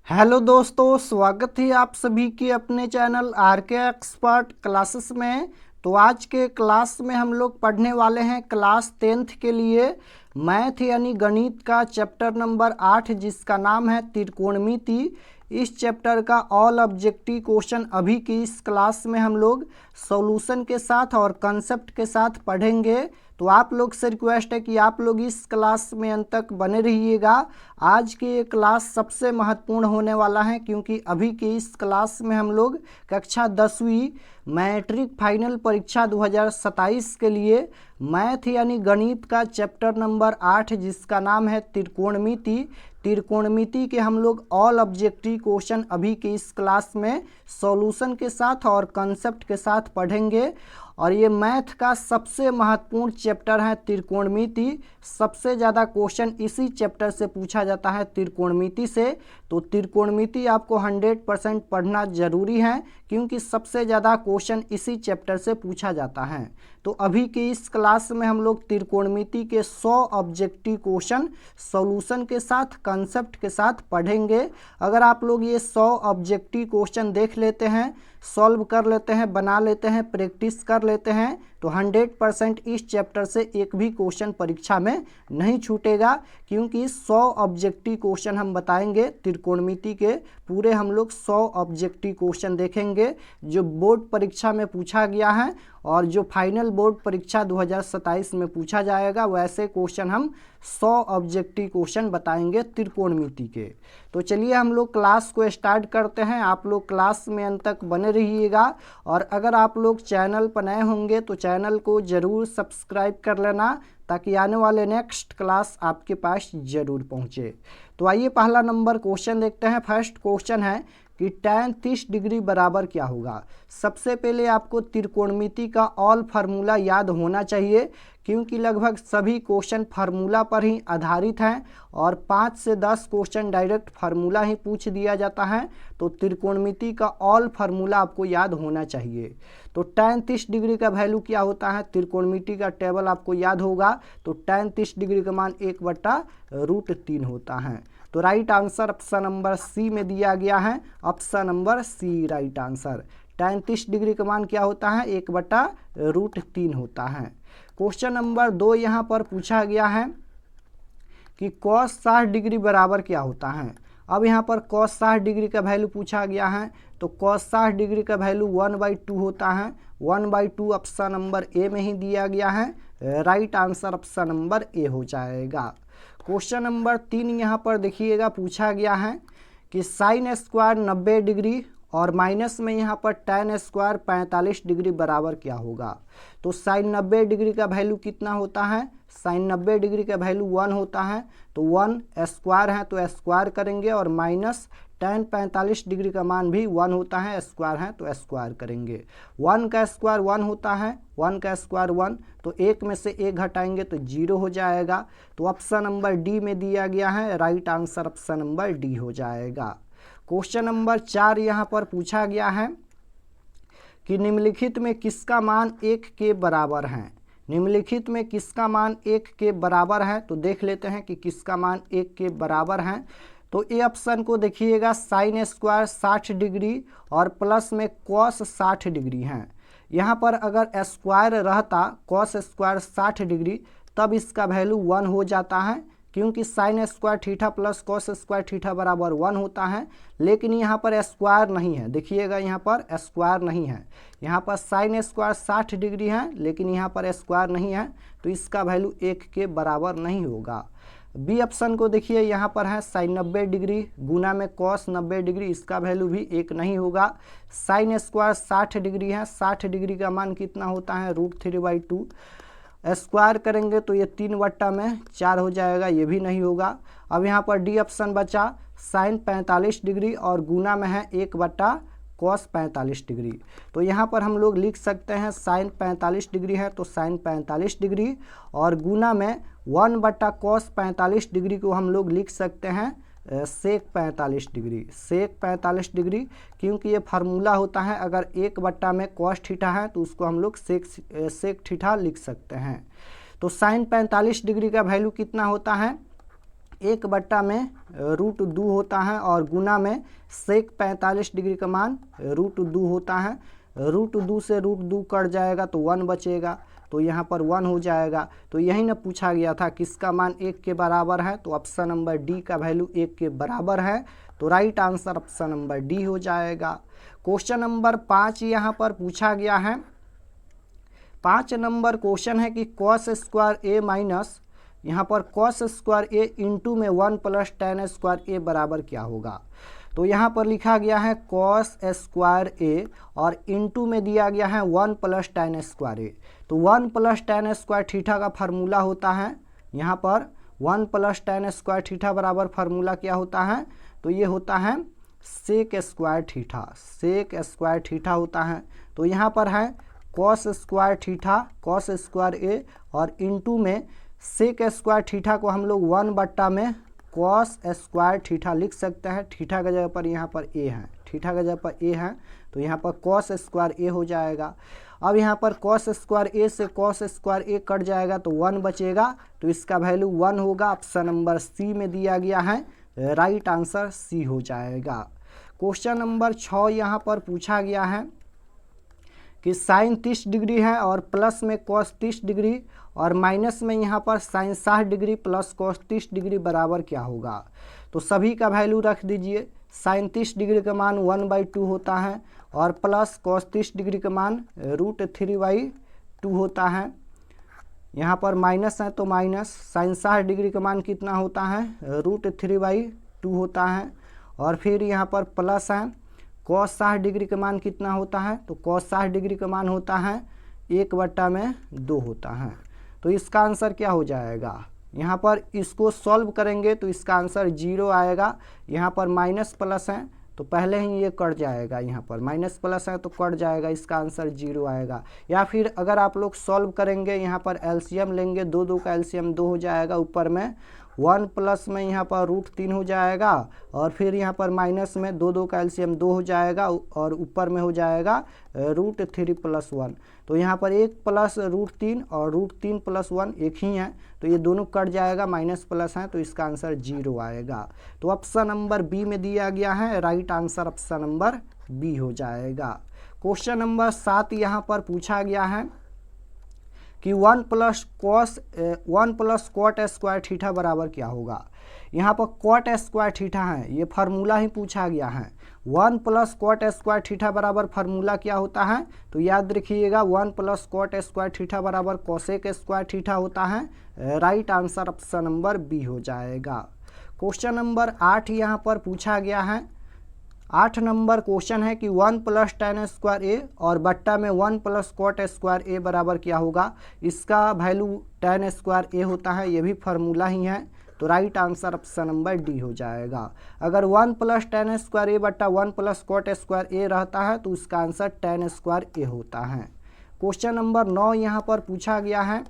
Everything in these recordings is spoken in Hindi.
हेलो दोस्तों, स्वागत है आप सभी के अपने चैनल आर के एक्सपर्ट क्लासेस में। तो आज के क्लास में हम लोग पढ़ने वाले हैं क्लास 10th के लिए मैथ यानी गणित का चैप्टर नंबर 8 जिसका नाम है त्रिकोणमिति। इस चैप्टर का ऑल ऑब्जेक्टिव क्वेश्चन अभी की इस क्लास में हम लोग सॉल्यूशन के साथ और कंसेप्ट के साथ पढ़ेंगे। तो आप लोग से रिक्वेस्ट है कि आप लोग इस क्लास में अंत तक बने रहिएगा। आज की ये क्लास सबसे महत्वपूर्ण होने वाला है क्योंकि अभी की इस क्लास में हम लोग कक्षा 10वीं मैट्रिक फाइनल परीक्षा 2027 के लिए मैथ यानी गणित का चैप्टर नंबर 8 जिसका नाम है त्रिकोणमिति। त्रिकोणमिति के हम लोग ऑल ऑब्जेक्टिव क्वेश्चन अभी के इस क्लास में सॉल्यूशन के साथ और कंसेप्ट के साथ पढ़ेंगे। और ये मैथ का सबसे महत्वपूर्ण चैप्टर है त्रिकोणमिति। सबसे ज़्यादा क्वेश्चन इसी चैप्टर से पूछा जाता है त्रिकोणमिति से। तो त्रिकोणमिति आपको 100% पढ़ना जरूरी है क्योंकि सबसे ज़्यादा क्वेश्चन इसी चैप्टर से पूछा जाता है। तो अभी की इस क्लास में हम लोग त्रिकोणमिति के 100 ऑब्जेक्टिव क्वेश्चन सॉल्यूशन के साथ कंसेप्ट के साथ पढ़ेंगे। अगर आप लोग ये 100 ऑब्जेक्टिव क्वेश्चन देख लेते हैं, सॉल्व कर लेते हैं, बना लेते हैं, प्रैक्टिस कर लेते हैं तो 100% इस चैप्टर से एक भी क्वेश्चन परीक्षा में नहीं छूटेगा क्योंकि 100 ऑब्जेक्टिव क्वेश्चन हम बताएंगे त्रिकोणमिति के। पूरे हम लोग 100 ऑब्जेक्टिव क्वेश्चन देखेंगे जो बोर्ड परीक्षा में पूछा गया है और जो फाइनल बोर्ड परीक्षा 2027 में पूछा जाएगा वैसे क्वेश्चन हम 100 ऑब्जेक्टिव क्वेश्चन बताएंगे त्रिकोणमिति के। तो चलिए हम लोग क्लास को स्टार्ट करते हैं। आप लोग क्लास में अंत तक बने रहिएगा और अगर आप लोग चैनल पर नए होंगे तो चैनल को ज़रूर सब्सक्राइब कर लेना ताकि आने वाले नेक्स्ट क्लास आपके पास ज़रूर पहुँचे। तो आइए पहला नंबर क्वेश्चन देखते हैं। फर्स्ट क्वेश्चन है कि tan 30 डिग्री बराबर क्या होगा। सबसे पहले आपको त्रिकोणमिति का ऑल फार्मूला याद होना चाहिए क्योंकि लगभग सभी क्वेश्चन फार्मूला पर ही आधारित हैं और 5 से 10 क्वेश्चन डायरेक्ट फार्मूला ही पूछ दिया जाता है। तो त्रिकोणमिति का ऑल फार्मूला आपको याद होना चाहिए। तो tan 30 डिग्री का वैल्यू क्या होता है, त्रिकोणमिति का टेबल आपको याद होगा। तो tan 30 डिग्री का मान 1/√3 होता है। तो right answer option number C में दिया गया है। Option number C right answer. tan 30 degree का मान क्या होता है, 1/√3 होता है। क्वेश्चन नंबर 2 यहाँ पर पूछा गया है कि cos 60 डिग्री बराबर क्या होता है। अब यहाँ पर cos 60 डिग्री का वैल्यू पूछा गया है तो cos 60 डिग्री का वैल्यू 1/2 होता है। 1/2 ऑप्शन नंबर ए में ही दिया गया है। Right answer option number A हो जाएगा। क्वेश्चन नंबर 3 यहाँ पर देखिएगा पूछा गया है कि साइन स्क्वायर 90 डिग्री और माइनस में यहाँ पर tan स्क्वायर 45 डिग्री बराबर क्या होगा। तो साइन 90 डिग्री का वैल्यू कितना होता है, साइन 90 डिग्री का वैल्यू 1 होता है। तो 1 स्क्वायर है तो स्क्वायर करेंगे और माइनस tan 45 डिग्री का मान भी 1 होता है, स्क्वायर है तो स्क्वायर करेंगे। 1 का स्क्वायर 1 होता है, 1 का स्क्वायर 1, तो 1 में से 1 घटाएंगे तो 0 हो जाएगा। तो ऑप्शन नंबर डी में दिया गया है। Right answer option number D हो जाएगा। क्वेश्चन नंबर 4 यहाँ पर पूछा गया है कि निम्नलिखित में किसका मान 1 के बराबर है। निम्नलिखित में किसका मान 1 के बराबर है तो देख लेते हैं कि किसका मान 1 के बराबर है। तो ए ऑप्शन को देखिएगा, साइन स्क्वायर 60 डिग्री और प्लस में कॉस 60 डिग्री है। यहाँ पर अगर स्क्वायर रहता कॉस स्क्वायर 60 डिग्री तब इसका वैल्यू 1 हो जाता है क्योंकि sign square theta plus cos square theta बराबर 1 होता है। लेकिन यहाँ पर स्क्वायर नहीं है, देखिएगा यहाँ पर स्क्वायर नहीं है। यहाँ पर साइन स्क्वायर 60 डिग्री है लेकिन यहाँ पर स्क्वायर नहीं है तो इसका वैल्यू 1 के बराबर नहीं होगा। बी ऑप्शन को देखिए, यहाँ पर है साइन 90 डिग्री गुना में कॉस 90 डिग्री, इसका वैल्यू भी 1 नहीं होगा। साइन स्क्वायर 60 डिग्री है, 60 डिग्री का मान कितना होता है, √3/2। स्क्वायर करेंगे तो ये 3/4 हो जाएगा, ये भी नहीं होगा। अब यहाँ पर डी ऑप्शन बचा, साइन 45 डिग्री और गुना में है 1/cos 45 डिग्री। तो यहाँ पर हम लोग लिख सकते हैं साइन 45 डिग्री है तो साइन 45 डिग्री और गुना में 1/cos 45 डिग्री को हम लोग लिख सकते हैं सेक 45 डिग्री। सेक 45 डिग्री क्योंकि ये फार्मूला होता है, अगर 1 में कॉस थीटा है तो उसको हम लोग सेक थीटा लिख सकते हैं। तो साइन 45 डिग्री का वैल्यू कितना होता है, 1 बट्टा में √2 होता है और गुना में सेक 45 डिग्री का मान √2 होता है। √2 से √2 कट जाएगा तो 1 बचेगा, तो यहाँ पर 1 हो जाएगा। तो यही ना पूछा गया था किसका मान 1 के बराबर है, तो ऑप्शन नंबर डी का वैल्यू 1 के बराबर है। तो right answer option number D हो जाएगा। क्वेश्चन नंबर 5 यहाँ पर पूछा गया है। 5 नंबर क्वेश्चन है कि कॉस स्क्वायर ए माइनस यहाँ पर कॉस स्क्वायर ए इंटू में 1 प्लस tan स्क्वायर ए बराबर क्या होगा। तो यहाँ पर लिखा गया है कॉस स्क्वायर ए और इंटू में दिया गया है 1 प्लस tan स्क्वायर ए। तो 1 प्लस tan स्क्वायर थीटा का फार्मूला होता है, यहाँ पर 1 प्लस tan स्क्वायर थीटा बराबर फार्मूला क्या होता है, तो ये होता है sec square theta, sec square theta होता है। तो यहाँ पर है cos square theta cos square A और इंटू में सेक स्क्वायर थीटा को हम लोग 1 बट्टा में कॉस स्क्वायर थीटा लिख सकते हैं। थीटा की जगह पर यहाँ पर ए है, थीटा की जगह पर ए है, तो यहाँ पर कॉस स्क्वायर ए हो जाएगा। अब यहाँ पर कॉस स्क्वायर ए से कॉस स्क्वायर ए कट जाएगा तो 1 बचेगा, तो इसका वैल्यू 1 होगा। ऑप्शन नंबर सी में दिया गया है, राइट आंसर सी हो जाएगा। क्वेश्चन नंबर 6 यहाँ पर पूछा गया है कि साइन 30 डिग्री है और प्लस में कॉस 30 डिग्री और माइनस में यहाँ पर sine 60 degree plus cos 30 degree बराबर क्या होगा। तो सभी का वैल्यू रख दीजिए। साइन 30 डिग्री का मान 1/2 होता है और प्लस कॉस 30 डिग्री का मान √3/2 होता है। यहाँ पर माइनस है तो माइनस साइन 60 डिग्री का मान कितना होता है, √3/2 होता है। और फिर यहाँ पर प्लस है कॉस 60 डिग्री का मान कितना होता है, तो कॉस 60 डिग्री का मान होता है 1/2 होता है। तो इसका आंसर क्या हो जाएगा, यहाँ पर इसको सॉल्व करेंगे तो इसका आंसर 0 आएगा। यहाँ पर माइनस प्लस है तो पहले ही ये कट जाएगा, यहाँ पर माइनस प्लस है तो कट जाएगा, इसका आंसर 0 आएगा। या फिर अगर आप लोग सॉल्व करेंगे यहाँ पर एलसीएम लेंगे, 2 का एलसीएम 2 हो जाएगा, ऊपर में 1 प्लस में यहाँ पर √3 हो जाएगा और फिर यहाँ पर माइनस में 2 का एलसीएम 2 हो जाएगा और ऊपर में हो जाएगा √3 + 1। तो यहाँ पर 1 प्लस √3 और √3 + 1 एक ही है, तो ये दोनों कट जाएगा, माइनस प्लस है तो इसका आंसर 0 आएगा। तो ऑप्शन नंबर बी में दिया गया है, right answer option number B हो जाएगा। क्वेश्चन नंबर 7 यहाँ पर पूछा गया है कि 1 प्लस कॉट स्क्वायर थीटा बराबर क्या होगा। यहाँ पर कॉट स्क्वायर थीटा है, ये फार्मूला ही पूछा गया है। 1 प्लस कॉट स्क्वायर थीटा बराबर फार्मूला क्या होता है, तो याद रखिएगा 1 प्लस कॉट स्क्वायर थीटा बराबर कोसेक स्क्वायर थीटा होता है। Right answer option number B हो जाएगा। क्वेश्चन नंबर 8 यहाँ पर पूछा गया है। 8 नंबर क्वेश्चन है कि 1 प्लस tan स्क्वायर ए और बट्टा में 1 प्लस कॉट स्क्वायर ए बराबर क्या होगा। इसका वैल्यू tan स्क्वायर ए होता है, ये भी फार्मूला ही है, तो right answer option number D हो जाएगा। अगर 1 प्लस tan स्क्वायर ए बट्टा 1 प्लस कॉट स्क्वायर ए रहता है तो इसका आंसर tan स्क्वायर ए होता है। क्वेश्चन नंबर 9 यहाँ पर पूछा गया है।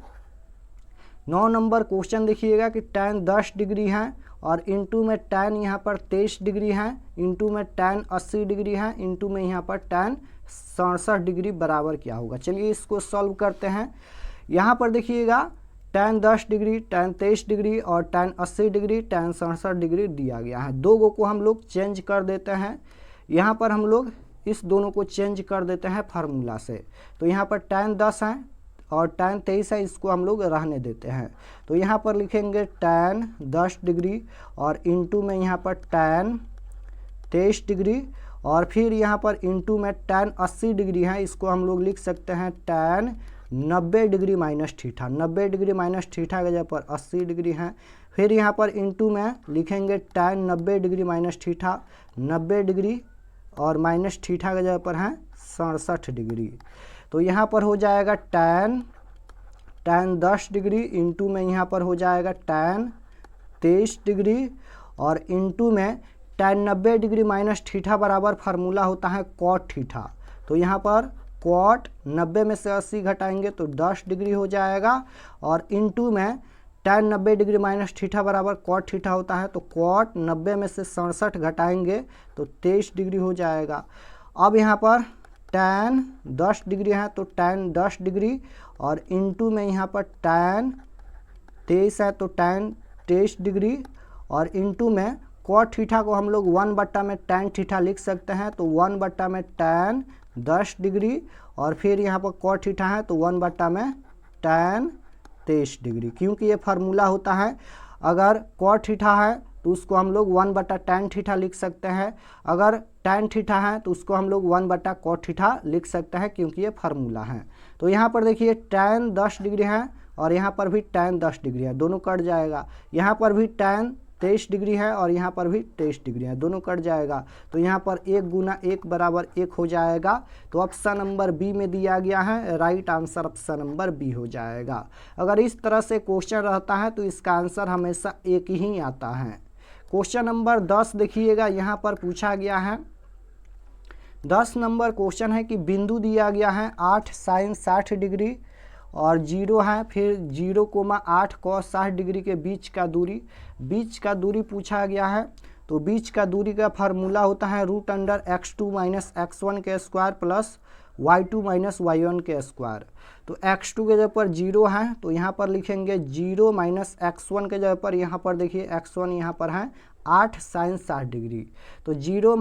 9 नंबर क्वेश्चन देखिएगा कि tan 10 डिग्री है और इंटू में tan यहाँ पर 23 डिग्री है, इंटू में tan 80 डिग्री है, इंटू में यहाँ पर tan 67 डिग्री बराबर क्या होगा। चलिए इसको सॉल्व करते हैं। यहाँ पर देखिएगा tan 10 डिग्री, tan 23 डिग्री और tan 80 डिग्री, tan 67 डिग्री दिया गया है। 2 को हम लोग चेंज कर देते हैं, यहाँ पर हम लोग इस दोनों को चेंज कर देते हैं फार्मूला से। तो यहाँ पर tan 10 है और tan 23 है, इसको हम लोग रहने देते हैं। तो यहाँ पर लिखेंगे tan 10 डिग्री और इंटू में यहाँ पर tan 23 डिग्री और फिर यहाँ पर इंटू में tan 80 डिग्री है, इसको हम लोग लिख सकते हैं tan 90 degree minus theta. 90 degree minus theta के जगह पर 80 डिग्री है। फिर यहाँ पर इंटू में लिखेंगे tan 90 degree minus theta, 90 degree और माइनस थीटा के जगह पर है 67 डिग्री। तो यहाँ पर हो जाएगा tan 10 डिग्री इंटू में यहाँ पर हो जाएगा tan 23 डिग्री और इंटू में tan 90 डिग्री माइनस थीटा बराबर फार्मूला होता है कॉट थीटा। तो यहाँ पर कॉट 90 में से 80 घटाएंगे तो 10 डिग्री हो जाएगा और इंटू में tan 90 डिग्री माइनस थीटा बराबर कॉट थीटा होता है, तो कॉट 90 में से 67 घटाएंगे तो 23 डिग्री हो जाएगा। अब यहाँ पर tan 10 डिग्री है तो tan 10 डिग्री और इंटू में यहाँ पर tan 23 है तो tan 23 डिग्री और इनटू में कॉट थीटा को हम लोग 1 में tan थीटा लिख सकते हैं, तो 1 में tan 10 डिग्री, और फिर यहाँ पर कॉट थीटा है तो 1 में tan 23 डिग्री। क्योंकि ये फार्मूला होता है, अगर कॉट थीटा है तो उसको हम लोग 1/tan थीटा लिख सकते हैं, अगर tan थीटा है तो उसको हम लोग 1/cot थीटा लिख सकते हैं, क्योंकि ये फार्मूला है। तो यहाँ पर देखिए tan 10 डिग्री है और यहाँ पर भी tan 10 डिग्री है, दोनों कट जाएगा। यहाँ पर भी tan 23 डिग्री है और यहाँ पर भी 23 डिग्री है, दोनों कट जाएगा। तो यहाँ पर 1 × 1 = 1 हो जाएगा। तो ऑप्शन नंबर बी में दिया गया है, right answer option number B हो जाएगा। अगर इस तरह से क्वेश्चन रहता है तो इसका आंसर हमेशा एक ही आता है। क्वेश्चन नंबर 10 देखिएगा, यहाँ पर पूछा गया है 10 नंबर क्वेश्चन है कि बिंदु दिया गया है 8 sin 60 डिग्री और 0 है, फिर 0,8 cos 60 डिग्री के बीच का दूरी पूछा गया है। तो बीच का दूरी का फार्मूला होता है √x2 - x1 के स्क्वायर प्लस y2 - y1 के स्क्वायर। तो x2 के जगह पर 0 है तो यहाँ पर लिखेंगे 0 - x1 के जगह पर, यहाँ पर देखिए x1 यहाँ पर है 8 sin 60 डिग्री, तो 0 -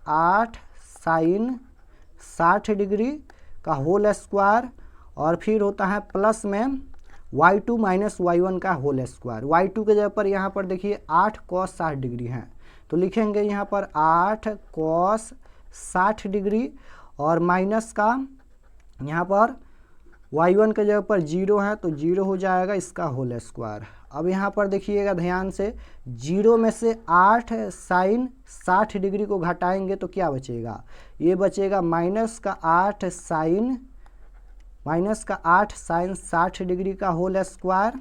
8 sin 60 डिग्री का होल स्क्वायर, और फिर होता है प्लस में y2 - y1 का होल स्क्वायर। y2 के जगह पर यहाँ पर देखिए 8 cos 60 डिग्री है, तो लिखेंगे यहाँ पर 8 cos 60 डिग्री, और माइनस का यहाँ पर y1 के जगह पर 0 है तो 0 हो जाएगा इसका होल स्क्वायर। अब यहाँ पर देखिएगा ध्यान से, 0 में से 8 sin 60 डिग्री को घटाएंगे तो क्या बचेगा, ये बचेगा -8 sin 60 डिग्री का होल स्क्वायर,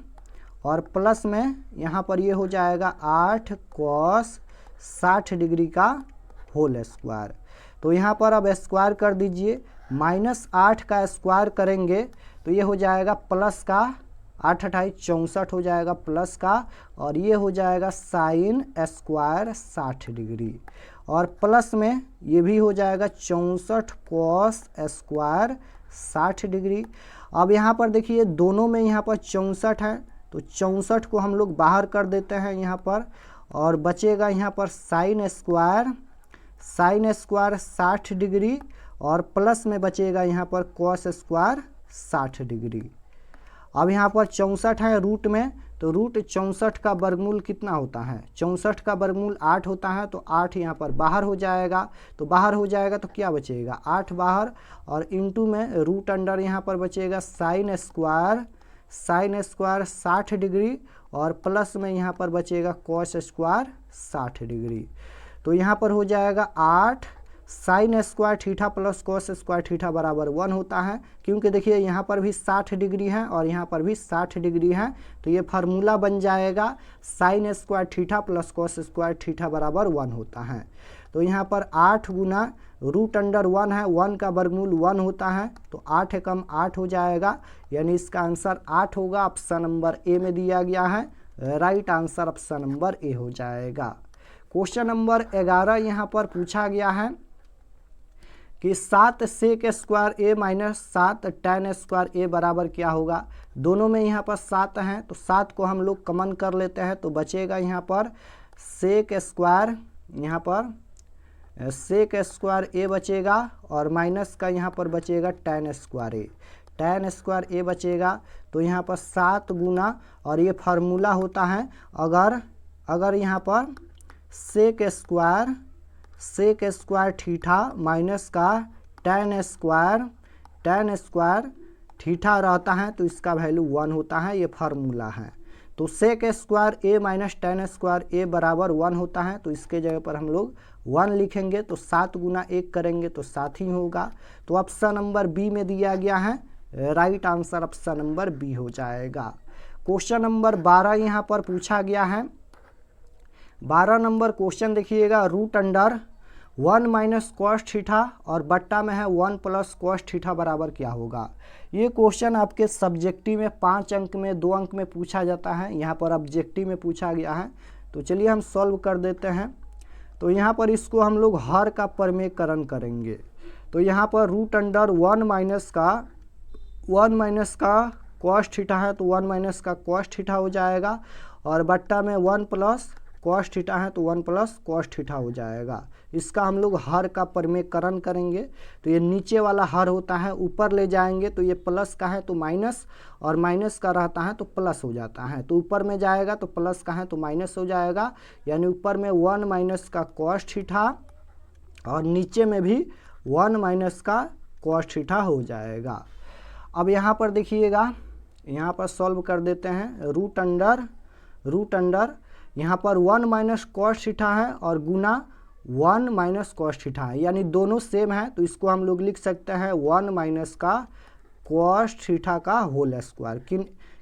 और प्लस में यहाँ पर ये हो जाएगा 8 cos 60 डिग्री का होल स्क्वायर। तो यहाँ पर अब स्क्वायर कर दीजिए, -8 का स्क्वायर करेंगे तो ये हो जाएगा प्लस का 8 × 28 64 हो जाएगा प्लस का, और ये हो जाएगा sin स्क्वायर 60 डिग्री, और प्लस में ये भी हो जाएगा 64 cos स्क्वायर 60 डिग्री। अब यहाँ पर देखिए दोनों में यहाँ पर 64 है तो 64 को हम लोग बाहर कर देते हैं यहाँ पर, और बचेगा यहाँ पर sin स्क्वायर 60 डिग्री, और प्लस में बचेगा यहाँ पर cos स्क्वायर 60 डिग्री। अब यहाँ पर 64 है रूट में, तो √64 का वर्गमूल कितना होता है, 64 का वर्गमूल 8 होता है, तो 8 यहाँ पर बाहर हो जाएगा, तो बाहर हो जाएगा तो क्या बचेगा 8 बाहर, और इनटू में रूट अंडर यहाँ पर बचेगा sin स्क्वायर 60 डिग्री, और प्लस में यहाँ पर बचेगा cos स्क्वायर 60 डिग्री। तो यहाँ पर हो जाएगा 8 sin square theta plus cos square theta बराबर 1 होता है, क्योंकि देखिए यहाँ पर भी 60 डिग्री है और यहाँ पर भी 60 डिग्री है, तो ये फार्मूला बन जाएगा sin square theta plus cos square theta बराबर 1 होता है। तो यहाँ पर 8 × √1 है, 1 का वर्गमूल 1 होता है, तो 8 × 8 हो जाएगा, यानी इसका आंसर 8 होगा। ऑप्शन नंबर ए में दिया गया है, right answer option number A हो जाएगा। क्वेश्चन नंबर 11 यहाँ पर पूछा गया है कि 7 sec square a - 7 tan square a बराबर क्या होगा। दोनों में यहाँ पर 7 हैं तो 7 को हम लोग कॉमन कर लेते हैं, तो बचेगा यहाँ पर sec स्क्वायर, यहाँ पर sec स्क्वायर a बचेगा, और माइनस का यहाँ पर बचेगा tan स्क्वायर a बचेगा। तो यहाँ पर 7 गुना, और ये फार्मूला होता है, अगर यहाँ पर sec स्क्वायर थीटा माइनस का tan स्क्वायर थीटा रहता है तो इसका वैल्यू 1 होता है, ये फार्मूला है। तो sec square a - tan square a बराबर 1 होता है, तो इसके जगह पर हम लोग 1 लिखेंगे, तो 7 × 1 करेंगे तो 7 ही होगा। तो ऑप्शन नंबर बी में दिया गया है, right answer option number B हो जाएगा। क्वेश्चन नंबर 12 यहाँ पर पूछा गया है। 12 नंबर क्वेश्चन देखिएगा, √1 - cos थीटा और बट्टा में है 1 + cos थीटा बराबर क्या होगा। ये क्वेश्चन आपके सब्जेक्टिव में 5 अंक में 2 अंक में पूछा जाता है, यहाँ पर ऑब्जेक्टिव में पूछा गया है। तो चलिए हम सॉल्व कर देते हैं। तो यहाँ पर इसको हम लोग हर का प्रमेयकरण करेंगे। तो यहाँ पर √1 - cos थीटा है तो 1 - का cos थीटा हो जाएगा, और बट्टा में 1 + कॉस थीटा है तो 1 प्लस कॉस थीटा हो जाएगा। इसका हम लोग हर का परिमेयकरण करेंगे तो ये नीचे वाला हर होता है, ऊपर ले जाएंगे तो ये प्लस का है तो माइनस, और माइनस का रहता है तो प्लस हो जाता है। तो ऊपर में जाएगा तो प्लस का है तो माइनस हो जाएगा, यानी ऊपर में 1 माइनस का कॉस थीटा और नीचे में भी 1 माइनस का कॉस थीटा हो जाएगा। अब यहाँ पर देखिएगा, यहाँ पर सॉल्व कर देते हैं। रूट अंडर यहाँ पर 1 माइनस कॉस थीटा है और गुना 1 माइनस कॉस थीटा है, यानी दोनों सेम है तो इसको हम लोग लिख सकते हैं 1 माइनस का कॉस थीटा का होल स्क्वायर।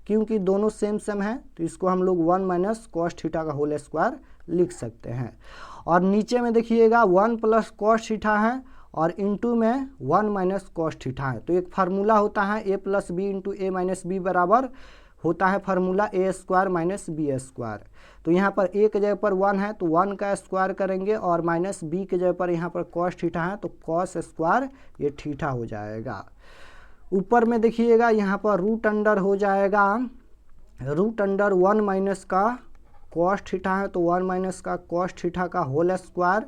क्योंकि दोनों सेम है तो इसको हम लोग 1 माइनस कॉस थीटा का होल स्क्वायर लिख सकते हैं। और नीचे में देखिएगा 1 प्लस कॉस थीटा है और इंटू में 1 माइनस कॉस थीटा है। तो एक फार्मूला होता है ए प्लस बी इंटू ए माइनस बी बराबर होता है फार्मूला ए स्क्वायर माइनस बी स्क्वायर। तो यहाँ पर ए के जगह पर 1 है तो 1 का स्क्वायर करेंगे और माइनस बी के जगह पर यहाँ पर कॉस थीटा है तो कॉस स्क्वायर ये थीटा हो जाएगा। ऊपर में देखिएगा यहाँ पर रूट अंडर हो जाएगा, रूट अंडर 1 माइनस का कॉस थीटा है तो 1 माइनस का कॉस थीटा का होल स्क्वायर,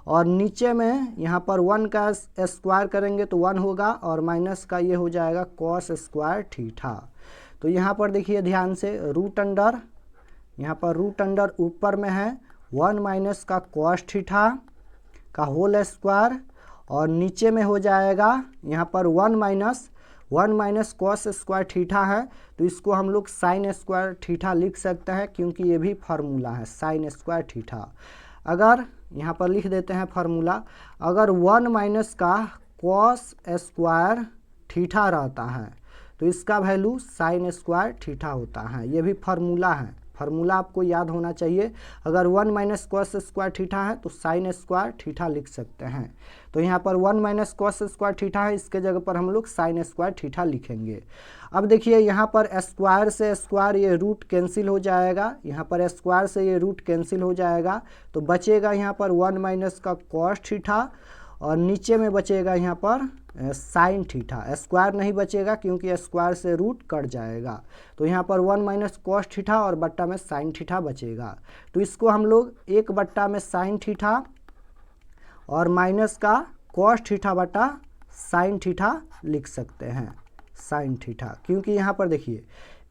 और नीचे में यहाँ पर 1 का स्क्वायर करेंगे तो 1 होगा और माइनस का ये हो जाएगा कॉस स्क्वायर थीटा। तो यहाँ पर देखिए ध्यान से, रूट अंडर यहाँ पर रूट अंडर ऊपर में है 1 माइनस का कॉस थीटा का होल स्क्वायर और नीचे में हो जाएगा यहाँ पर 1 माइनस कॉस स्क्वायर थीटा है तो इसको हम लोग साइन स्क्वायर थीटा लिख सकते हैं, क्योंकि ये भी फार्मूला है साइन स्क्वायर थीटा। अगर यहाँ पर लिख देते हैं फार्मूला, अगर 1 माइनस का कॉस स्क्वायर थीटा रहता है तो इसका वैल्यू साइन स्क्वायर थीटा होता है। ये भी फार्मूला है, फार्मूला आपको याद होना चाहिए। अगर 1 माइनस कॉस स्क्वायर थीटा है तो साइन स्क्वायर थीटा लिख सकते हैं। तो यहाँ पर 1 माइनस कॉस स्क्वायर थीटा है, इसके जगह पर हम लोग साइन स्क्वायर थीटा लिखेंगे। अब देखिए यहाँ पर स्क्वायर से स्क्वायर ये रूट कैंसिल हो जाएगा, यहाँ पर स्क्वायर से ये रूट कैंसिल हो जाएगा तो बचेगा यहाँ पर 1 माइनस का कॉस थीटा और नीचे में बचेगा यहाँ पर साइन थीटा। स्क्वायर नहीं बचेगा क्योंकि स्क्वायर से रूट कट जाएगा। तो यहाँ पर 1 माइनस कॉस थीटा और बट्टा में साइन थीटा बचेगा। तो इसको हम लोग 1 बट्टा में साइन थीटा और माइनस का कॉस थीटा बटा साइन थीटा लिख सकते हैं, साइन थीटा। क्योंकि यहाँ पर देखिए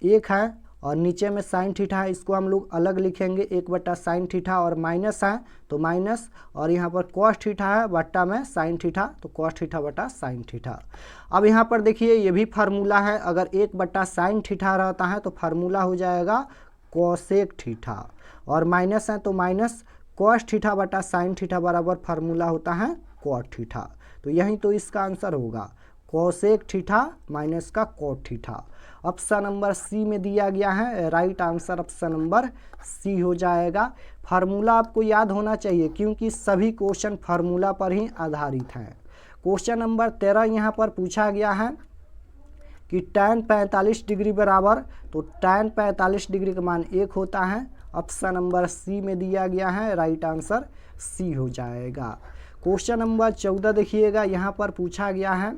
1 है और नीचे में साइन थीटा है, इसको हम लोग अलग लिखेंगे 1 बट्टा साइन थीटा, और माइनस है तो माइनस, और यहाँ पर कॉस थीटा है बट्टा में साइन थीटा तो कॉस थीटा बटा साइन थीटा। अब यहाँ पर देखिए ये भी फार्मूला है, अगर 1 बट्टा साइन थीटा रहता है तो फार्मूला हो जाएगा कोसेक थीटा, और माइनस है तो माइनस कॉस थीटा बटा साइन थीटा बराबर फार्मूला होता है कॉट थीटा। तो यही तो इसका आंसर होगा, कोसेक थीटा माइनस का cot theta. Option number C में दिया गया है, right answer option number C हो जाएगा। फार्मूला आपको याद होना चाहिए क्योंकि सभी क्वेश्चन फार्मूला पर ही आधारित हैं। क्वेश्चन नंबर 13 यहाँ पर पूछा गया है कि tan 45 डिग्री बराबर, तो tan 45 डिग्री का मान 1 होता है। ऑप्शन नंबर सी में दिया गया है, राइट आंसर सी हो जाएगा। क्वेश्चन नंबर 14 देखिएगा, यहाँ पर पूछा गया है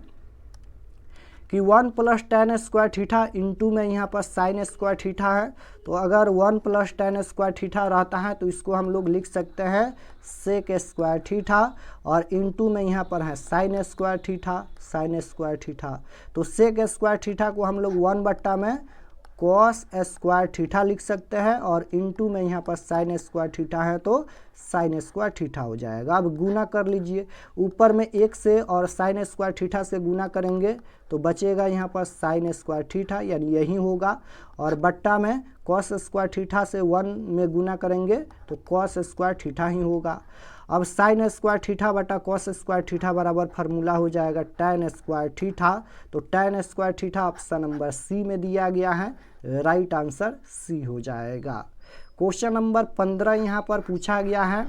कि 1 plus tan square theta into में यहाँ पर साइन स्क्वायर थीटा है। तो अगर 1 प्लस tan स्क्वायर थीटा रहता है तो इसको हम लोग लिख सकते हैं सेक स्क्वायर थीटा, और इंटू में यहाँ पर है sign square theta, sign square theta. तो सेक स्क्वायर थीटा को हम लोग 1 बट्टा में कॉस स्क्वायर थीटा लिख सकते हैं, और इंटू में यहाँ पर साइन स्क्वायर थीटा है तो साइन स्क्वायर थीटा हो जाएगा। अब गुना कर लीजिए, ऊपर में 1 से और साइन स्क्वायर थीटा से गुना करेंगे तो बचेगा यहाँ पर साइन स्क्वायर थीटा, यानी यही होगा, और बट्टा में कॉस स्क्वायर थीटा से 1 में गुना करेंगे तो कॉस स्क्वायर थीटा ही होगा। अब साइन स्क्वायर थीटा बटा कॉस स्क्वायर थीटा बराबर फार्मूला हो जाएगा tan स्क्वायर थीटा। तो tan square theta option number C में दिया गया है, राइट आंसर सी हो जाएगा। क्वेश्चन नंबर 15 यहाँ पर पूछा गया है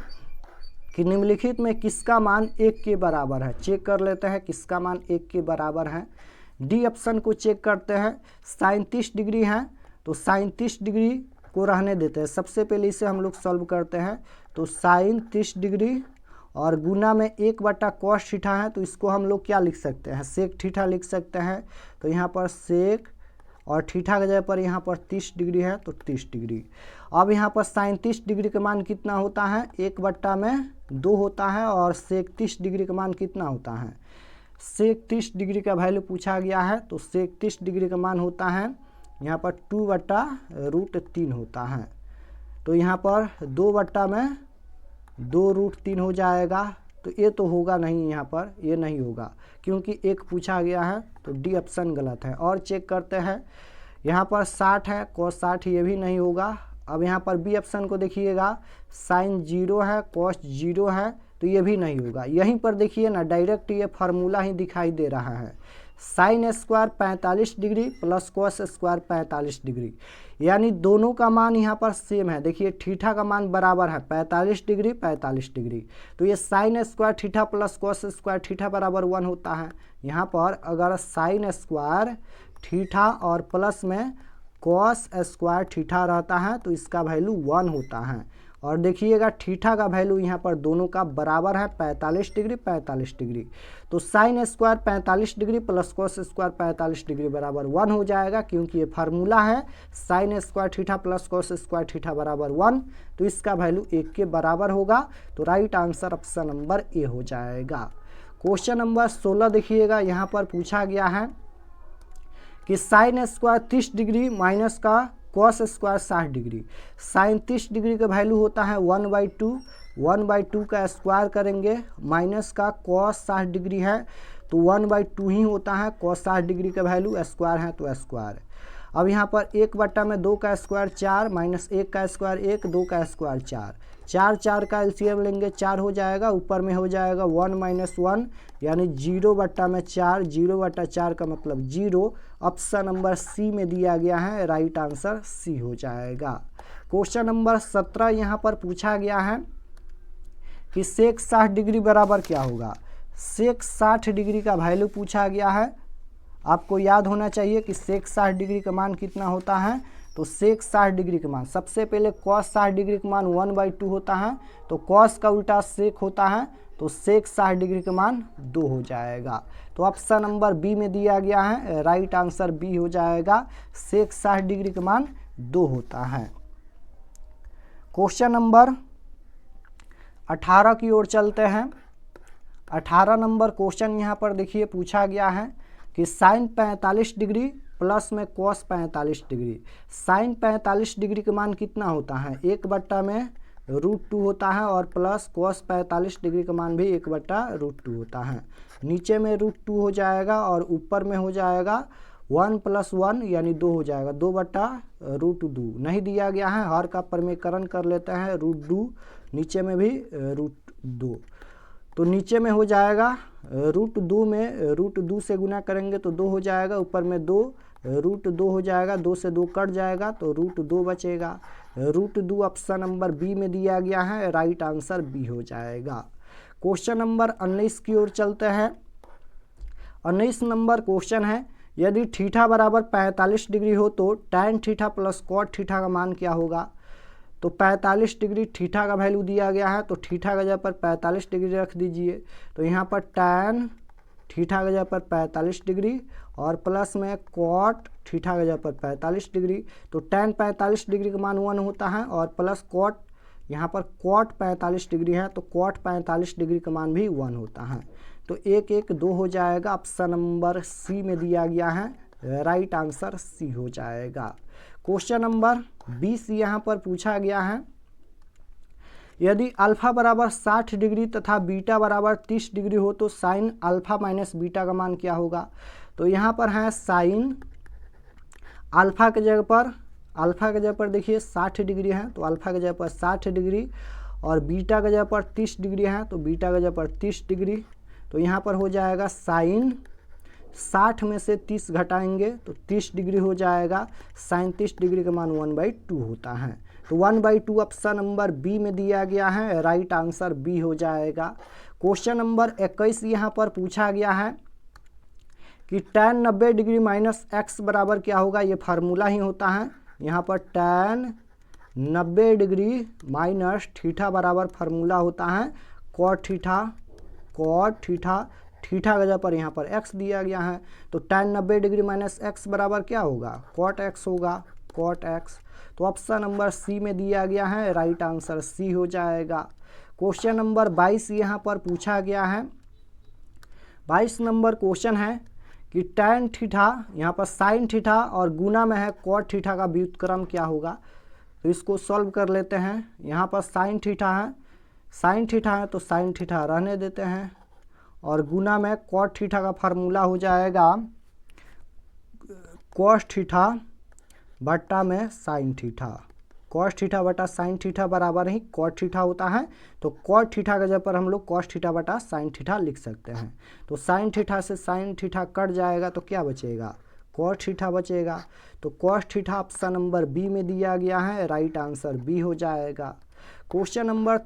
कि निम्नलिखित में किसका मान 1 के बराबर है। चेक कर लेते हैं किसका मान 1 के बराबर है। डी ऑप्शन को चेक करते हैं। साइन 30 डिग्री है तो साइन 30 डिग्री को रहने देते हैं। सबसे पहले इसे हम लोग सॉल्व करते हैं। तो साइन 30 डिग्री और गुना में 1 बटा कॉस थीटा है तो इसको हम लोग क्या लिख सकते हैं, सेक थीटा लिख सकते हैं। तो यहाँ पर सेक और थीटा की जगह पर यहाँ पर 30 डिग्री है तो 30 डिग्री। अब यहाँ पर साइन 30 डिग्री का मान कितना होता है, 1/2 होता है, और सेक 30 डिग्री का मान कितना होता है, सेक 30 डिग्री का वैल्यू पूछा गया है तो सेक 30 डिग्री का मान होता है यहाँ पर 2/√3 होता है। तो यहाँ पर 2/2√3 हो जाएगा। तो ये तो होगा नहीं, यहाँ पर ये नहीं होगा क्योंकि एक पूछा गया है, तो डी ऑप्शन गलत है। और चेक करते हैं, यहाँ पर 60 है, cos 60 ये भी नहीं होगा। अब यहाँ पर बी ऑप्शन को देखिएगा, साइन 0 है, cos 0 है, तो ये भी नहीं होगा। यहीं पर देखिए ना, डायरेक्ट ये फार्मूला ही दिखाई दे रहा है, sine square 45 degree plus cos square 45 degree, यानी दोनों का मान यहाँ पर सेम है। देखिए थीटा का मान बराबर है 45 डिग्री 45 डिग्री, तो ये sign square theta plus cos square theta बराबर 1 होता है। यहाँ पर अगर साइन स्क्वायर थीटा और प्लस में कॉस स्क्वायर थीटा रहता है तो इसका वैल्यू 1 होता है। और देखिएगा थीटा का वैल्यू यहाँ पर दोनों का बराबर है 45 डिग्री 45 डिग्री, तो sine square 45 degree plus cos square 45 degree बराबर 1 हो जाएगा, क्योंकि ये फार्मूला है sign square theta plus cos square theta बराबर 1, तो इसका वैल्यू 1 के बराबर होगा। तो right answer option number A हो जाएगा। क्वेश्चन नंबर 16 देखिएगा, यहाँ पर पूछा गया है कि साइन स्क्वायर 30 डिग्री माइनस का cos square 60 degree. Sine 30 degree का वैल्यू होता है 1/2, 1/2 का स्क्वायर करेंगे, माइनस का कॉस 60 डिग्री है तो 1/2 ही होता है, कॉस 60 डिग्री का वैल्यू स्क्वायर है तो स्क्वायर। अब यहाँ पर 1/2 का स्क्वायर 4, माइनस 1 का स्क्वायर 1, 2 का स्क्वायर 4, 4 का एलसीएम लेंगे 4 हो जाएगा, ऊपर में हो जाएगा 1 - 1 यानी 0/4, 0/4 का मतलब 0। ऑप्शन नंबर सी में दिया गया है, राइट आंसर सी हो जाएगा। क्वेश्चन नंबर 17 यहाँ पर पूछा गया है कि सेक 60 डिग्री बराबर क्या होगा। सेक 60 डिग्री का वैल्यू पूछा गया है, आपको याद होना चाहिए कि सेक 60 डिग्री का मान कितना होता है। तो सेक 60 डिग्री का मान, सबसे पहले कॉस 60 डिग्री का मान 1/2 होता है, तो कॉस का उल्टा सेक होता है, तो सेक 60 डिग्री का मान 2 हो जाएगा। तो ऑप्शन नंबर बी में दिया गया है, राइट आंसर बी हो जाएगा, सेक 60 डिग्री का मान 2 होता है। क्वेश्चन नंबर 18 की ओर चलते हैं। 18 नंबर क्वेश्चन यहाँ पर देखिए पूछा गया है कि साइन 45 डिग्री प्लस में कॉस 45 डिग्री। साइन 45 डिग्री का मान कितना होता है, 1/√2 होता है, और प्लस कॉस 45 डिग्री का मान भी 1/√2 होता है। नीचे में √2 हो जाएगा और ऊपर में हो जाएगा 1 + 1 यानी 2 हो जाएगा, 2/√2 नहीं दिया गया है, हर का प्रमेयकरण कर लेते हैं, √2 नीचे में भी √2, तो नीचे में हो जाएगा √2 में √2 से गुना करेंगे तो 2 हो जाएगा, ऊपर में 2 √2 हो जाएगा, 2 से 2 कट जाएगा तो √2 बचेगा। √2 ऑप्शन नंबर बी में दिया गया है, राइट आंसर बी हो जाएगा। क्वेश्चन नंबर 19 की ओर चलते हैं। 19 नंबर क्वेश्चन है, यदि थीटा बराबर 45 डिग्री हो तो tan theta plus cot theta का मान क्या होगा। तो 45 डिग्री थीटा का वैल्यू दिया गया है, तो थीटा की जगह पर 45 डिग्री रख दीजिए, तो यहाँ पर tan थीटा की जगह पर 45 डिग्री और प्लस में कॉट थीटा की जगह पर 45 डिग्री, तो tan 45 डिग्री का मान 1 होता है, और प्लस कॉट, यहाँ पर कॉट 45 डिग्री है तो कॉट 45 डिग्री का मान भी 1 होता है, तो 1 1 2 हो जाएगा। ऑप्शन नंबर सी में दिया गया है, राइट आंसर सी हो जाएगा। क्वेश्चन नंबर 20 यहाँ पर पूछा गया है, यदि अल्फा बराबर 60 डिग्री तथा बीटा बराबर 30 डिग्री हो तो साइन अल्फा माइनस बीटा का मान क्या होगा। तो यहाँ पर है साइन अल्फा के जगह पर देखिए 60 डिग्री है, तो अल्फा के जगह पर 60 डिग्री, और बीटा के जगह पर 30 डिग्री है, तो बीटा के जगह पर 30 डिग्री, तो यहाँ पर हो जाएगा साइन 60 में से 30 घटाएंगे तो 30 डिग्री हो जाएगा, साइन 30 डिग्री का मान 1/2 होता है, तो 1/2 ऑप्शन नंबर बी में दिया गया है, राइट आंसर बी हो जाएगा। क्वेश्चन नंबर 21 यहाँ पर पूछा गया है कि tan 90 डिग्री माइनस एक्स बराबर क्या होगा। ये फार्मूला ही होता है, यहाँ पर tan 90 डिग्री माइनस थीटा बराबर फार्मूला होता है कॉट थीटा थीटा की जगह पर यहाँ पर x दिया गया है, तो tan 90 डिग्री माइनस x बराबर क्या होगा, कॉट x होगा, कॉट x। तो ऑप्शन नंबर सी में दिया गया है, राइट आंसर सी हो जाएगा। क्वेश्चन नंबर 22 यहाँ पर पूछा गया है। 22 नंबर क्वेश्चन है कि tan थीटा यहाँ पर sin थीटा और गुना में है cot थीटा का व्युत्क्रम क्या होगा। तो इसको सॉल्व कर लेते हैं। यहाँ पर sin थीटा है, sin थीटा है तो sin थीटा रहने देते हैं, और गुना में cot थीटा का फार्मूला हो जाएगा cos थीटा बट्टा में sin थीटा। cos थीटा बटा sin थीटा बराबर ही cot थीटा होता है, तो cot थीटा के जगह पर हम लोग cos थीटा बटा sin थीटा लिख सकते हैं। तो sin थीटा से sin थीटा कट जाएगा तो क्या बचेगा, cos थीटा बचेगा। तो cos theta option number B में दिया गया है, राइट आंसर बी हो जाएगा। क्वेश्चन नंबर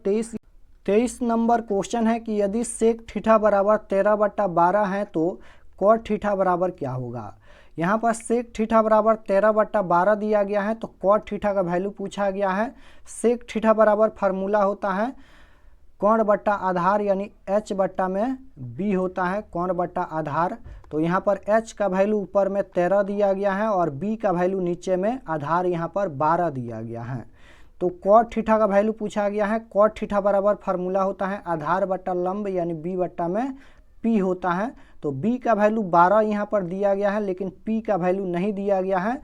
23 नंबर क्वेश्चन है कि यदि sec थीटा बराबर 13/12 है तो cot थीटा बराबर क्या होगा। यहाँ पर sec थीटा बराबर 13/12 दिया गया है, तो cot थीटा का वैल्यू पूछा गया है। sec थीटा बराबर फार्मूला होता है कोण बट्टा आधार, यानी h बट्टा में b होता है कोण बट्टा आधार। तो यहाँ पर h का वैल्यू ऊपर में 13 दिया गया है और b का वैल्यू नीचे में आधार यहाँ पर 12 दिया गया है। तो cot थीटा का वैल्यू पूछा गया है। cot थीटा बराबर फार्मूला होता है आधार बट्टा लंब, यानी b बट्टा में p होता है। तो b का वैल्यू 12 यहाँ पर दिया गया है, लेकिन p का वैल्यू नहीं दिया गया है।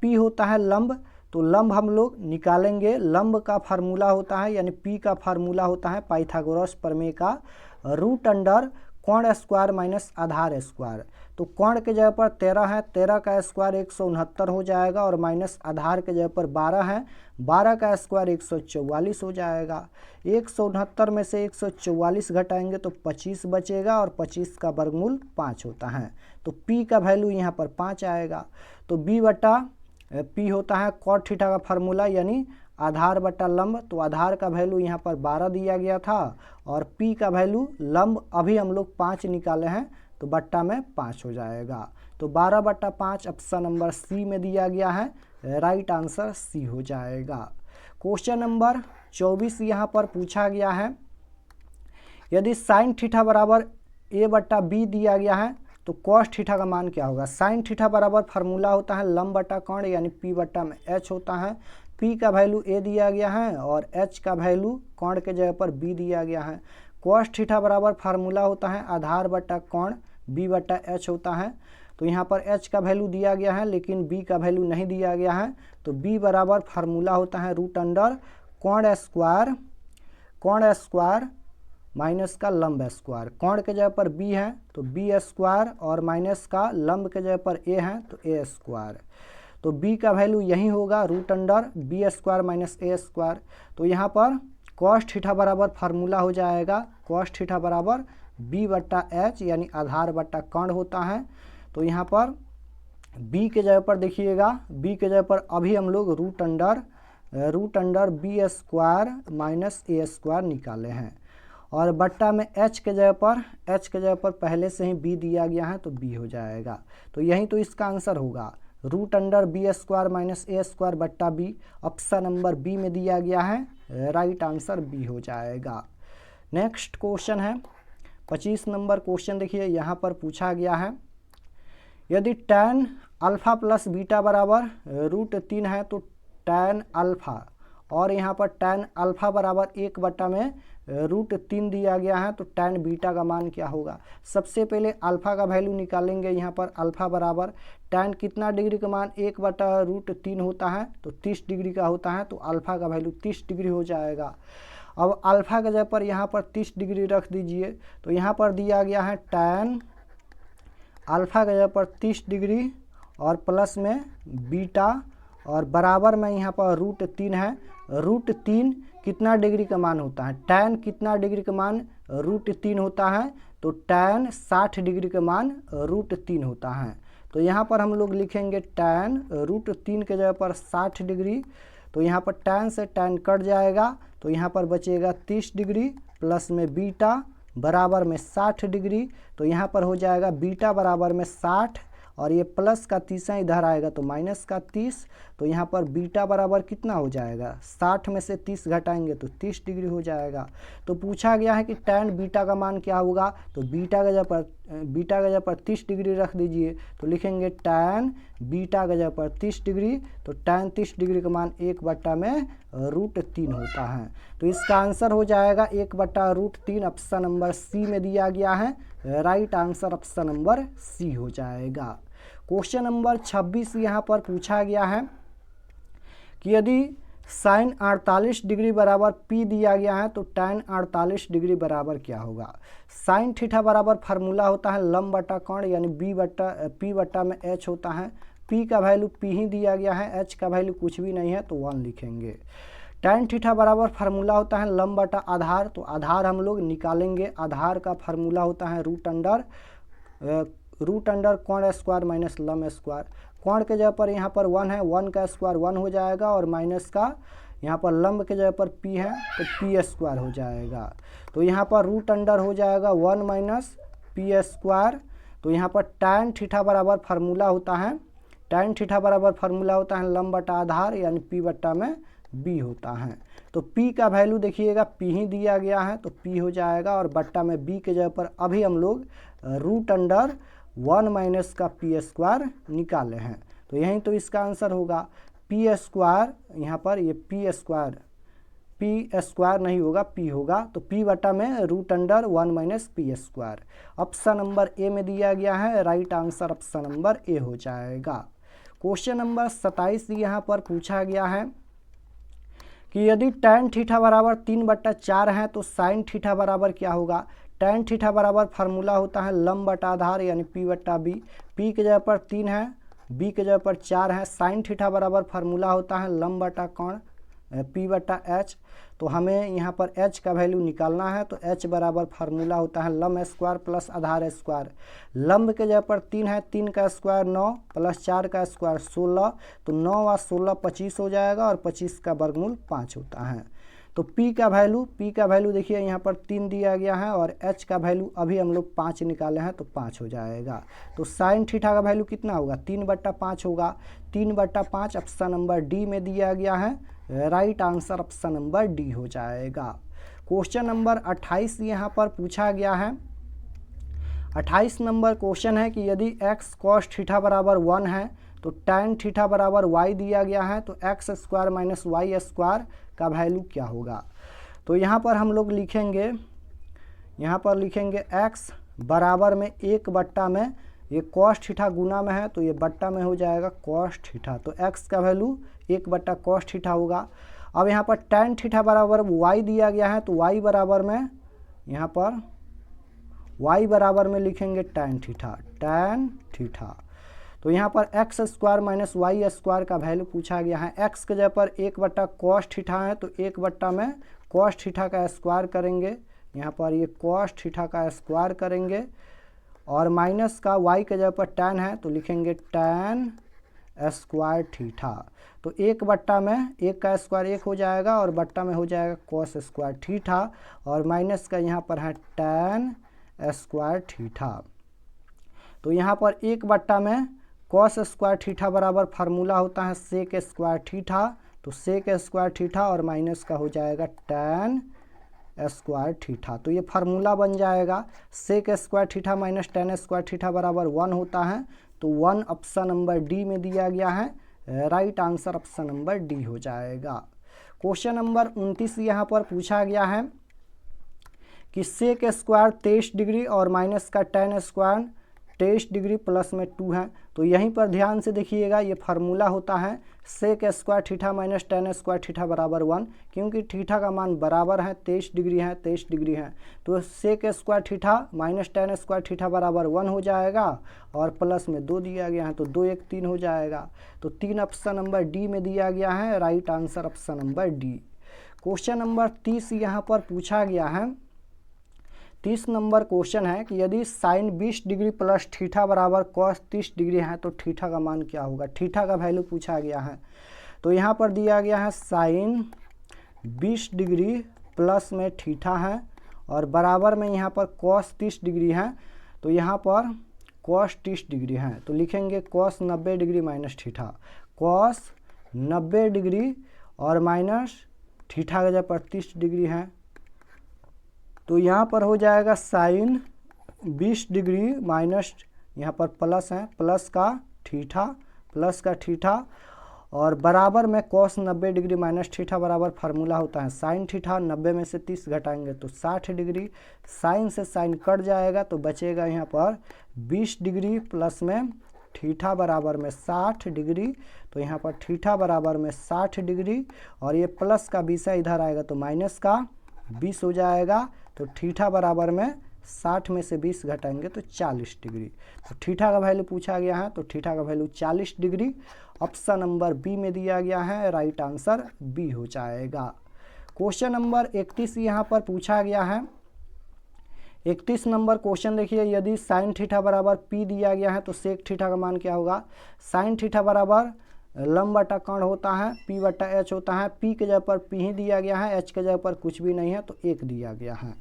p होता है लंब, तो लंब हम लोग निकालेंगे। लंब का फार्मूला होता है, यानी p का फार्मूला होता है पाइथागोरस प्रमेय का रूट अंडर कोण स्क्वायर माइनस आधार स्क्वायर। तो कोण के जगह पर 13 है, 13 का स्क्वायर 169 हो जाएगा, और माइनस आधार के जगह पर 12 है, 12 का स्क्वायर 144 हो जाएगा। 169 में से 144 घटाएंगे तो 25 बचेगा, और 25 का वर्गमूल 5 होता है। तो p का वैल्यू यहाँ पर 5 आएगा। तो b बटा p होता है cot थीटा का फार्मूला, यानी आधार बटा लंब। तो आधार का वैल्यू यहाँ पर 12 दिया गया था, और p का वैल्यू लंब अभी हम लोग 5 निकाले हैं, तो बट्टा में 5 हो जाएगा। तो 12/5 ऑप्शन नंबर सी में दिया गया है, राइट आंसर सी हो जाएगा। क्वेश्चन नंबर 24 यहाँ पर पूछा गया है, यदि sin थीटा बराबर a बट्टा b दिया गया है तो cos थीटा का मान क्या होगा। sin थीटा बराबर फार्मूला होता है लंब बटा कोण, यानी p बट्टा में h होता है। p का वैल्यू a दिया गया है और h का वैल्यू कोण के जगह पर b दिया गया है। cos थीटा बराबर फार्मूला होता है आधार बटा कोण, b बटा h होता है। तो यहाँ पर h का वैल्यू दिया गया है, लेकिन b का वैल्यू नहीं दिया गया है। तो b बराबर फार्मूला होता है रूट अंडर कोण स्क्वायर माइनस का लंब स्क्वायर। कोण के जगह पर b है तो b स्क्वायर, और माइनस का लंब के जगह पर a है तो a स्क्वायर। तो b का वैल्यू यही होगा root under b square minus a square. तो यहाँ पर cos थीटा बराबर फार्मूला हो जाएगा cos थीटा बराबर b बट्टा h, यानी आधार बट्टा कोण होता है। तो यहाँ पर b के जगह पर देखिएगा, b के जगह पर अभी हम लोग root under b square minus a square निकाले हैं, और बट्टा में h के जगह पर पहले से ही b दिया गया है तो b हो जाएगा। तो यही तो इसका आंसर होगा, root under b square minus a square बट्टा b। ऑप्शन नंबर बी में दिया गया है, राइट आंसर बी हो जाएगा। नेक्स्ट क्वेश्चन है 25 नंबर क्वेश्चन। देखिए यहाँ पर पूछा गया है, यदि tan अल्फा प्लस बीटा बराबर √3 है तो tan अल्फा, और यहाँ पर tan अल्फा बराबर 1 बट्टा में √3 दिया गया है, तो tan बीटा का मान क्या होगा। सबसे पहले अल्फा का वैल्यू निकालेंगे। यहाँ पर अल्फा बराबर tan कितना डिग्री का मान 1 बट्टा √3 होता है, तो 30 डिग्री का होता है, तो अल्फा का वैल्यू 30 डिग्री हो जाएगा। अब अल्फा के जगह पर यहाँ पर 30 डिग्री रख दीजिए। तो यहाँ पर दिया गया है tan अल्फा के जगह पर 30 डिग्री और प्लस में बीटा, और बराबर में यहाँ पर √3 है। √3 कितना डिग्री का मान होता है, tan कितना डिग्री का मान √3 होता है, तो tan 60 डिग्री का मान √3 होता है। तो यहाँ पर हम लोग लिखेंगे tan √3 के जगह पर 60 डिग्री। तो यहाँ पर tan से tan कट जाएगा, तो यहाँ पर बचेगा 30 डिग्री प्लस में बीटा बराबर में 60 डिग्री। तो यहाँ पर हो जाएगा बीटा बराबर में 60 और ये प्लस का 30 इधर आएगा तो माइनस का 30। तो यहाँ पर बीटा बराबर कितना हो जाएगा, 60 में से 30 घटाएंगे तो 30 डिग्री हो जाएगा। तो पूछा गया है कि tan बीटा का मान क्या होगा, तो बीटा का जगह पर 30 डिग्री रख दीजिए, तो लिखेंगे tan बीटा का जगह पर 30 डिग्री, तो tan 30 डिग्री का मान 1/√3 होता है। तो इसका आंसर हो जाएगा 1/√3। ऑप्शन नंबर सी में दिया गया है, right answer option number C हो जाएगा। क्वेश्चन नंबर 26 यहाँ पर पूछा गया है कि यदि साइन 48 डिग्री बराबर P दिया गया है तो tan 48 डिग्री बराबर क्या होगा। साइन थीटा बराबर फार्मूला होता है लंब बटा कोण, यानी P बटा में H होता है। P का वैल्यू P ही दिया गया है, H का वैल्यू कुछ भी नहीं है तो 1 लिखेंगे। tan थीटा बराबर फार्मूला होता है लंब बटा आधार, तो आधार हम लोग निकालेंगे। आधार का फार्मूला होता है रूट अंडर कोण स्क्वायर माइनस लंब स्क्वायर। कोण के जगह पर यहाँ पर 1 है, 1 का स्क्वायर 1 हो जाएगा, और माइनस का यहाँ पर लंब के जगह पर P है तो P स्क्वायर हो जाएगा। तो यहाँ पर रूट अंडर हो जाएगा 1 माइनस P स्क्वायर। तो यहाँ पर tan थीटा बराबर फार्मूला होता है, लंब बटा आधार, यानी P बटा में B होता है। तो P का वैल्यू देखिएगा P ही दिया गया है तो P हो जाएगा, और बट्टा में B के जगह पर अभी हम लोग रूट अंडर 1 माइनस का P स्क्वायर निकाले हैं, तो यहीं तो इसका आंसर होगा। P स्क्वायर यहाँ पर ये P स्क्वायर नहीं होगा, P होगा, तो P बटा में root under 1 minus P square. Option number A में दिया गया है, right answer option number A हो जाएगा। क्वेश्चन नंबर 27 यहाँ पर पूछा गया है कि यदि tan थीटा बराबर 3/4 है तो sin थीटा बराबर क्या होगा। tan थीटा बराबर फार्मूला होता है लंब बटा आधार, यानी P बटा B। P के जगह पर 3 है, B के जगह पर 4 है। sin थीटा बराबर फार्मूला होता है लंब बटा कोण P बटा H। तो हमें यहाँ पर H का वैल्यू निकालना है, तो H बराबर फार्मूला होता है लंब स्क्वायर प्लस आधार स्क्वायर। लंब के जगह पर 3 है, 3 का स्क्वायर 9 प्लस 4 का स्क्वायर 16, तो 9 और 16 25 हो जाएगा, और 25 का वर्गमूल 5 होता है। तो P का वैल्यू देखिए यहाँ पर 3 दिया गया है, और H का वैल्यू अभी हम लोग 5 निकाले हैं तो 5 हो जाएगा। तो साइन थीटा का वैल्यू कितना होगा, 3/5 होगा। 3/5 ऑप्शन नंबर डी में दिया गया है, right answer option number D हो जाएगा। क्वेश्चन नंबर 28 यहाँ पर पूछा गया है। 28 नंबर क्वेश्चन है कि यदि x cos थीटा बराबर 1 है तो tan थीटा बराबर y दिया गया है, तो x square minus Y square का वैल्यू क्या होगा। तो यहाँ पर हम लोग लिखेंगे x बराबर में 1 बट्टा में ये cos थीटा गुना में है तो ये बट्टा में हो जाएगा cos थीटा, तो x का वैल्यू 1 बट्टा cos थीटा होगा। अब यहाँ पर tan थीटा बराबर y दिया गया है, तो y बराबर में यहाँ पर y बराबर में लिखेंगे tan थीटा। तो यहाँ पर x square minus Y square का वैल्यू पूछा गया है। x के जगह पर 1 बट्टा cos थीटा है, तो 1 बट्टा में cos थीटा का स्क्वायर करेंगे, यहाँ पर ये cos थीटा का स्क्वायर करेंगे, और माइनस का y के जगह पर tan है तो लिखेंगे tan स्क्वायर थीटा। तो 1 बट्टा में 1 का स्क्वायर 1 हो जाएगा, और बट्टा में हो जाएगा cos स्क्वायर थीटा, और माइनस का यहाँ पर है tan स्क्वायर थीटा। तो यहाँ पर 1 बट्टा में cos स्क्वायर थीटा बराबर फार्मूला होता है sec स्क्वायर थीटा, तो sec स्क्वायर थीटा, और माइनस का हो जाएगा tan स्क्वायर थीटा। तो ये फार्मूला बन जाएगा sec square theta minus tan square theta बराबर 1 होता है, तो 1 ऑप्शन नंबर डी में दिया गया है, right answer option number D हो जाएगा। क्वेश्चन नंबर 29 यहाँ पर पूछा गया है कि sec स्क्वायर 23 डिग्री और माइनस का tan स्क्वायर 23 डिग्री प्लस में 2 है। तो यहीं पर ध्यान से देखिएगा, ये फार्मूला होता है sec square theta minus tan square theta बराबर 1, क्योंकि थीटा का मान बराबर है 23 डिग्री है, तो sec square theta minus tan square theta बराबर 1 हो जाएगा, और प्लस में 2 दिया गया है तो 2 1 3 हो जाएगा। तो 3 ऑप्शन नंबर डी में दिया गया है, right answer option number D. Question number 30 यहाँ पर पूछा गया है। 30 नंबर क्वेश्चन है कि यदि साइन 20 डिग्री प्लस थीटा बराबर cos 30 डिग्री है तो थीटा का मान क्या होगा। थीटा का वैल्यू पूछा गया है, तो यहाँ पर दिया गया है साइन 20 डिग्री प्लस में थीटा है, और बराबर में यहाँ पर cos 30 डिग्री है, तो यहाँ पर कॉस 30 डिग्री हैं, तो लिखेंगे cos 90 degree minus theta, cos 90 degree और माइनस थीटा की जगह पर 30 डिग्री हैं, तो यहाँ पर हो जाएगा साइन 20 डिग्री माइनस, यहाँ पर प्लस है, प्लस का थीटा और बराबर में कॉस 90 डिग्री माइनस थीटा बराबर फार्मूला होता है साइन थीटा, 90 में से 30 घटाएंगे तो 60 डिग्री, साइन से साइन कट जाएगा तो बचेगा यहाँ पर 20 डिग्री प्लस में थीटा बराबर में 60 डिग्री, तो यहाँ पर थीटा बराबर में 60 डिग्री और ये प्लस का 20 इधर आएगा तो माइनस का 20 हो जाएगा, तो थीटा बराबर में 60 में से 20 घटाएंगे तो 40 डिग्री। तो थीटा का वैल्यू पूछा गया है, तो थीटा का value 40 degree option number B में दिया गया है, राइट आंसर बी हो जाएगा। क्वेश्चन नंबर 31 यहाँ पर पूछा गया है। 31 नंबर क्वेश्चन देखिए, यदि साइन थीटा बराबर पी दिया गया है तो सेक थीटा का मान क्या होगा। साइन थीटा बराबर लंब बटा कर्ण होता है, पी बटा एच होता है, पी के जगह पर पी ही दिया गया है, एच के जगह पर कुछ भी नहीं है तो 1 दिया गया है।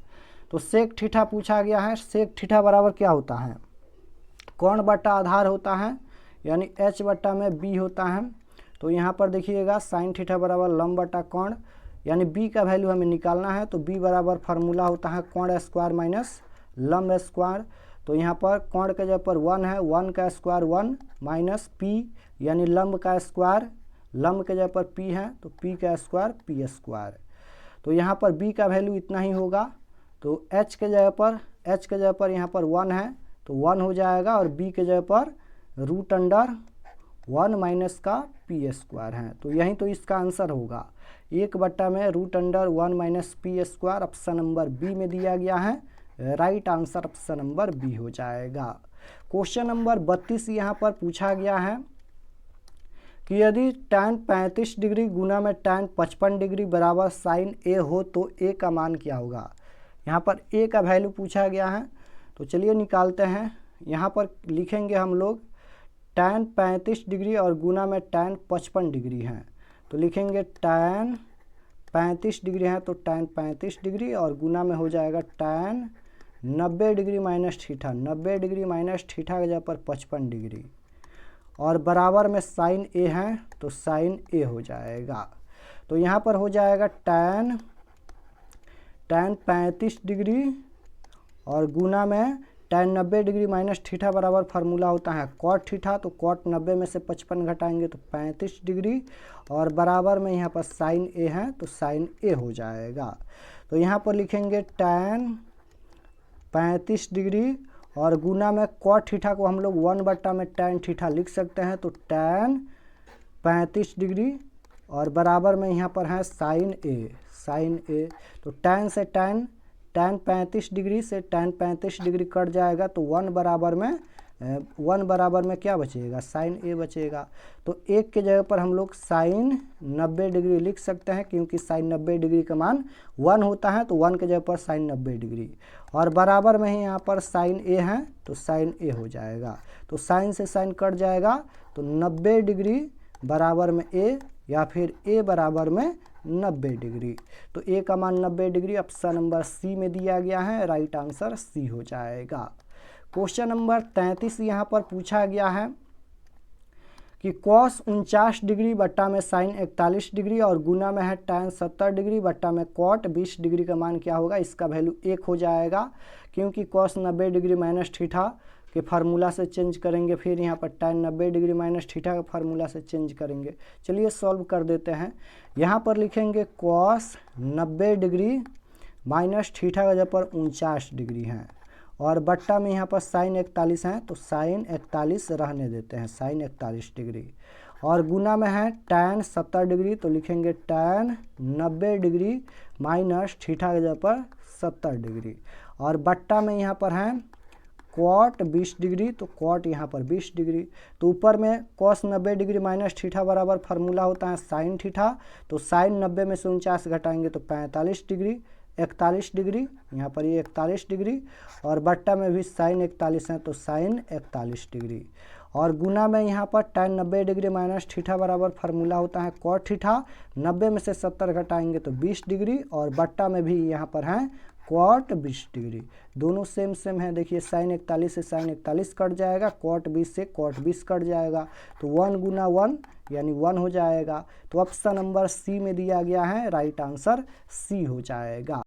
तो सेक थीटा पूछा गया है, सेक थीटा बराबर क्या होता है, कर्ण बटा आधार होता है, यानी एच बटा में बी होता है। तो यहाँ पर देखिएगा साइन थीटा बराबर लंब बटा कर्ण, यानी बी का वैल्यू हमें निकालना है, तो बी बराबर फार्मूला होता है कर्ण स्क्वायर माइनस लंब स्क्वायर। तो यहाँ पर कर्ण के जगह पर 1 है, 1 का स्क्वायर 1 माइनस पी, यानी लंब का स्क्वायर, लंब के जगह पर पी है तो पी का स्क्वायर पी स्क्वायर। तो यहाँ पर बी का वैल्यू इतना ही होगा, तो एच के जगह पर यहाँ पर 1 है तो 1 हो जाएगा और बी के जगह पर रूट अंडर 1 माइनस का पी स्क्वायर है, तो यही तो इसका आंसर होगा, 1 बट्टा में root under 1 minus P square option number B में दिया गया है, right answer option number B हो जाएगा। क्वेश्चन नंबर 32 यहाँ पर पूछा गया है कि यदि tan 35 डिग्री गुना में tan 55 डिग्री बराबर साइन ए हो तो ए का मान क्या होगा। यहाँ पर ए का वैल्यू पूछा गया है, तो चलिए निकालते हैं। यहाँ पर लिखेंगे हम लोग tan 35 डिग्री और गुना में tan 55 डिग्री हैं, तो लिखेंगे tan 35 डिग्री है तो tan 35 डिग्री और गुना में हो जाएगा tan 90 degree minus theta, 90 degree minus theta की जगह पर 55 डिग्री और बराबर में साइन ए है तो साइन ए हो जाएगा। तो यहाँ पर हो जाएगा tan 35 डिग्री और गुना में tan 90 डिग्री माइनस थीटा बराबर फार्मूला होता है कॉट थीटा, तो कॉट 90 में से 55 घटाएंगे तो 35 डिग्री और बराबर में यहाँ पर साइन ए है तो साइन ए हो जाएगा। तो यहाँ पर लिखेंगे tan 35 डिग्री और गुना में कॉट थीटा को हम लोग 1 बट्टा में tan थीटा लिख सकते हैं, तो tan 35 डिग्री और बराबर में यहाँ पर है साइन ए, तो tan से tan 35 डिग्री से tan 35 डिग्री कट जाएगा तो 1 बराबर में क्या बचेगा, साइन ए बचेगा। तो 1 के जगह पर हम लोग साइन 90 डिग्री लिख सकते हैं, क्योंकि साइन 90 डिग्री का मान 1 होता है, तो 1 के जगह पर साइन 90 डिग्री और बराबर में ही यहाँ पर साइन ए है तो साइन ए हो जाएगा। तो साइन से साइन कट जाएगा तो 90 डिग्री बराबर में ए या फिर ए बराबर में 90 डिग्री, तो ए का मान 90 डिग्री ऑप्शन नंबर सी में दिया गया है, राइट आंसर सी हो जाएगा। क्वेश्चन नंबर 33 यहाँ पर पूछा गया है कि कॉस 49 डिग्री बट्टा में साइन 41 डिग्री और गुना में है tan 70 डिग्री बट्टा में कॉट 20 डिग्री का मान क्या होगा। इसका वैल्यू 1 हो जाएगा, क्योंकि कॉस 90 डिग्री माइनस थीटा के फार्मूला से चेंज करेंगे, फिर यहाँ पर tan 90 डिग्री माइनस थीटा का फार्मूला से चेंज करेंगे। चलिए सॉल्व कर देते हैं। यहाँ पर लिखेंगे कॉस 90 डिग्री माइनस थीटा का जगह पर 49 डिग्री है और बट्टा में यहाँ पर साइन 41 है तो साइन 41 रहने देते हैं, साइन 41 डिग्री और गुना में है tan 70 डिग्री, तो लिखेंगे tan 90 डिग्री माइनस थीटा की जगह पर 70 डिग्री और बट्टा में यहाँ पर है कॉट 20 डिग्री, तो कॉट यहाँ पर 20 डिग्री। तो ऊपर में कॉस 90 डिग्री माइनस थीटा बराबर फार्मूला होता है साइन थीटा, तो साइन 90 में से 49 घटाएंगे तो 45 डिग्री, 41 डिग्री, यहाँ पर ये 41 डिग्री और बट्टा में भी साइन 41 है तो साइन 41 डिग्री और गुना में यहाँ पर tan 90 डिग्री माइनस थीटा बराबर फार्मूला होता है कॉट थीटा, 90 में से 70 घटाएंगे तो 20 डिग्री और बट्टा में भी यहाँ पर है कॉट 20 डिग्री। दोनों सेम सेम है, देखिए साइन 41 से साइन 41 कट जाएगा, कॉट 20 से कॉट 20 कट जाएगा, तो 1 गुना 1 यानी 1 हो जाएगा। तो ऑप्शन नंबर सी में दिया गया है, राइट आंसर सी हो जाएगा।